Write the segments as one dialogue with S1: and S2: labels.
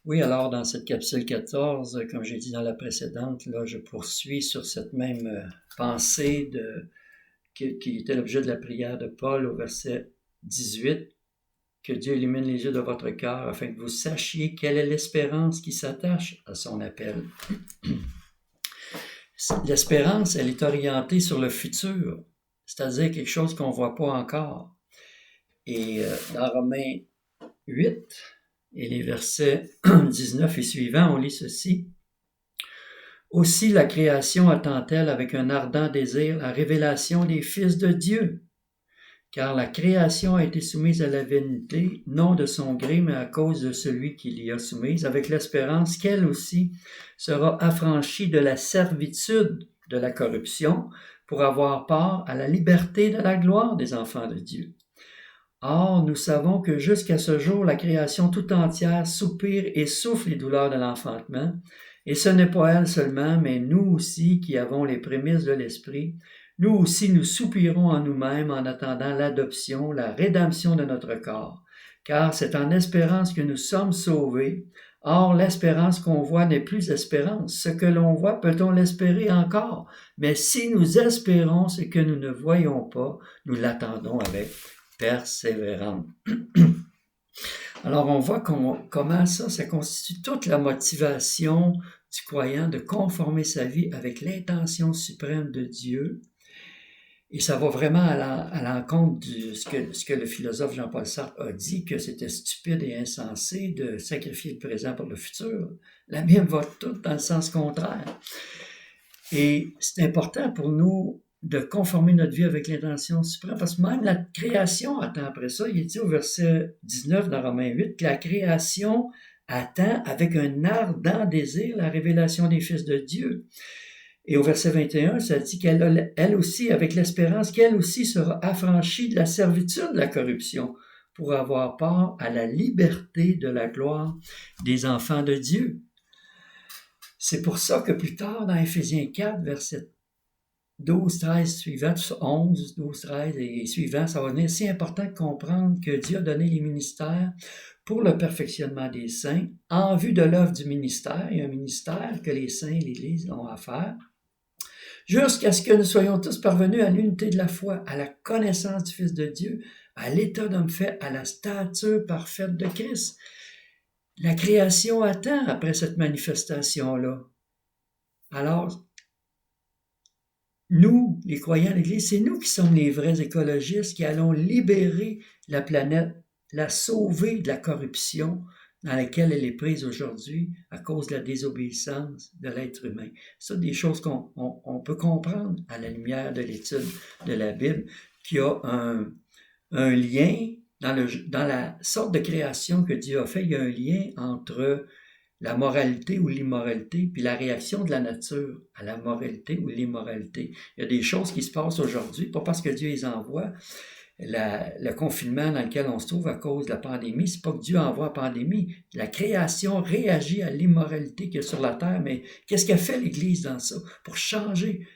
S1: Oui, alors dans cette capsule 14, comme j'ai dit dans la précédente, là, je poursuis sur cette même pensée qui était l'objet de la prière de Paul au verset 18, que Dieu illumine les yeux de votre cœur afin que vous sachiez quelle est l'espérance qui s'attache à son appel. L'espérance, elle est orientée sur le futur, c'est-à-dire quelque chose qu'on ne voit pas encore. Et dans Romains 8 et les versets 19 et suivants, on lit ceci. Aussi la création attend-elle avec un ardent désir la révélation des fils de Dieu, car la création a été soumise à la vanité, non de son gré, mais à cause de celui qui l'y a soumise, avec l'espérance qu'elle aussi sera affranchie de la servitude de la corruption pour avoir part à la liberté de la gloire des enfants de Dieu. Or, nous savons que jusqu'à ce jour, la création tout entière soupire et souffle les douleurs de l'enfantement, et ce n'est pas elle seulement, mais nous aussi qui avons les prémices de l'Esprit, nous aussi nous soupirons en nous-mêmes en attendant l'adoption, la rédemption de notre corps, car c'est en espérance que nous sommes sauvés. Or, l'espérance qu'on voit n'est plus espérance. Ce que l'on voit, peut-on l'espérer encore? Mais si nous espérons ce que nous ne voyons pas, nous l'attendons avec persévérante. Alors, on voit comment ça constitue toute la motivation du croyant de conformer sa vie avec l'intention suprême de Dieu. Et ça va vraiment à l'encontre de ce que le philosophe Jean-Paul Sartre a dit, que c'était stupide et insensé de sacrifier le présent pour le futur. La Bible va tout dans le sens contraire. Et c'est important pour nous de conformer notre vie avec l'intention suprême, parce que même la création attend après ça. Il est dit au verset 19 dans Romains 8 que la création attend avec un ardent désir la révélation des fils de Dieu. Et au verset 21, ça dit elle aussi, avec l'espérance qu'elle aussi sera affranchie de la servitude de la corruption pour avoir part à la liberté de la gloire des enfants de Dieu. C'est pour ça que plus tard, dans Éphésiens 4, verset 12, 13 suivants, 11, 12, 13 et suivants, ça va devenir si important de comprendre que Dieu a donné les ministères pour le perfectionnement des saints en vue de l'œuvre du ministère. Il y a un ministère que les saints et l'Église ont à faire, jusqu'à ce que nous soyons tous parvenus à l'unité de la foi, à la connaissance du Fils de Dieu, à l'état d'homme fait, à la stature parfaite de Christ. La création attend après cette manifestation-là. Alors, nous, les croyants de l'Église, c'est nous qui sommes les vrais écologistes qui allons libérer la planète, la sauver de la corruption dans laquelle elle est prise aujourd'hui à cause de la désobéissance de l'être humain. C'est des choses qu'on peut comprendre à la lumière de l'étude de la Bible, qui a un lien dans la sorte de création que Dieu a fait. Il y a un lien entre la moralité ou l'immoralité, puis la réaction de la nature à la moralité ou l'immoralité. Il y a des choses qui se passent aujourd'hui, pas parce que Dieu les envoie. Le confinement dans lequel on se trouve à cause de la pandémie, c'est pas que Dieu envoie la pandémie. La création réagit à l'immoralité qu'il y a sur la terre, mais qu'est-ce qu'a fait l'Église dans ça? Pour changer.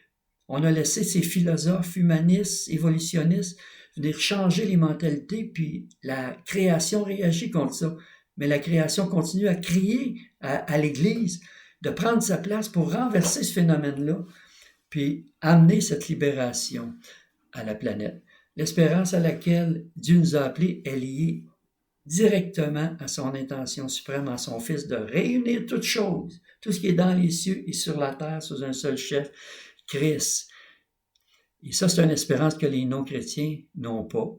S1: On a laissé ces philosophes humanistes, évolutionnistes, venir changer les mentalités, puis la création réagit contre ça. Mais la création continue à crier à l'Église de prendre sa place pour renverser ce phénomène-là, puis amener cette libération à la planète. L'espérance à laquelle Dieu nous a appelés est liée directement à son intention suprême, à son Fils, de réunir toutes choses, tout ce qui est dans les cieux et sur la terre, sous un seul chef, Christ. Et ça, c'est une espérance que les non-chrétiens n'ont pas.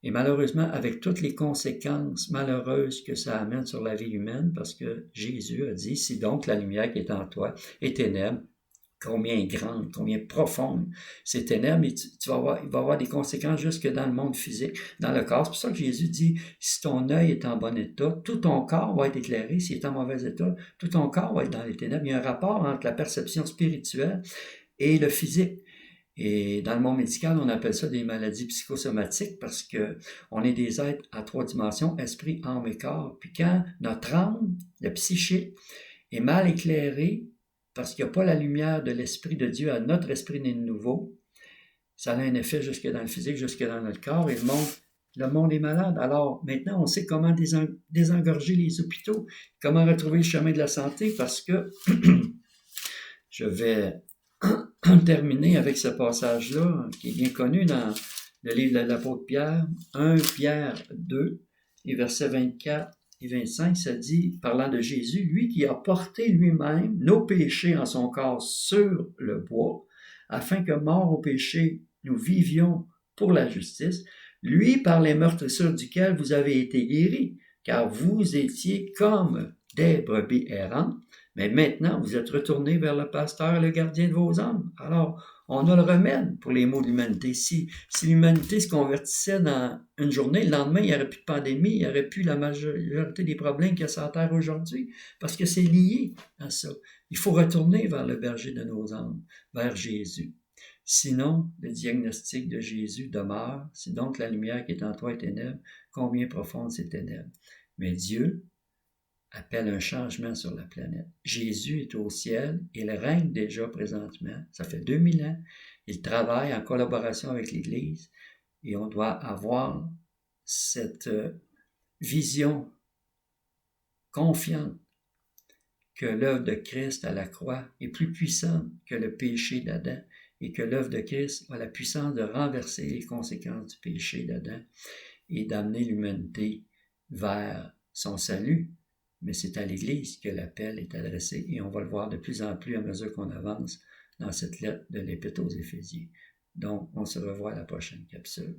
S1: Et malheureusement, avec toutes les conséquences malheureuses que ça amène sur la vie humaine, parce que Jésus a dit, si donc la lumière qui est en toi est ténèbre, combien grande, combien profonde ces ténèbres, et il va y avoir des conséquences jusque dans le monde physique, dans le corps. C'est pour ça que Jésus dit, si ton œil est en bon état, tout ton corps va être éclairé. S'il est en mauvais état, tout ton corps va être dans les ténèbres. Il y a un rapport entre la perception spirituelle et le physique. Et dans le monde médical, on appelle ça des maladies psychosomatiques parce que on est des êtres à 3 dimensions, esprit, âme et corps. Puis quand notre âme, le psychique, est mal éclairée parce qu'il n'y a pas la lumière de l'Esprit de Dieu à notre esprit né de nouveau, ça a un effet jusque dans le physique, jusque dans notre corps. Et le monde Le monde est malade. Alors, maintenant, on sait comment désengorger les hôpitaux, comment retrouver le chemin de la santé, parce que je vais terminer avec ce passage-là, qui est bien connu dans le livre de l'apôtre Pierre, 1 Pierre 2, et versets 24 et 25, ça dit, parlant de Jésus, lui qui a porté lui-même nos péchés en son corps sur le bois, afin que, mort au péché, nous vivions pour la justice, lui par les meurtrissures duquel vous avez été guéris, car vous étiez comme des brebis errantes, mais maintenant, vous êtes retournés vers le pasteur et le gardien de vos âmes. Alors, on a le remède pour les maux de l'humanité. Si l'humanité se convertissait dans une journée, le lendemain, il n'y aurait plus de pandémie, il n'y aurait plus la majorité des problèmes qu'il y a sur la terre aujourd'hui, parce que c'est lié à ça. Il faut retourner vers le berger de nos âmes, vers Jésus. Sinon, le diagnostic de Jésus demeure, c'est donc la lumière qui est en toi est ténèbres, combien profonde ces ténèbres. Mais Dieu appelle un changement sur la planète. Jésus est au ciel, il règne déjà présentement, ça fait 2000 ans, il travaille en collaboration avec l'Église et on doit avoir cette vision confiante que l'œuvre de Christ à la croix est plus puissante que le péché d'Adam et que l'œuvre de Christ a la puissance de renverser les conséquences du péché d'Adam et d'amener l'humanité vers son salut. Mais c'est à l'Église que l'appel est adressé et on va le voir de plus en plus à mesure qu'on avance dans cette lettre de l'Épître aux Éphésiens. Donc, on se revoit à la prochaine capsule.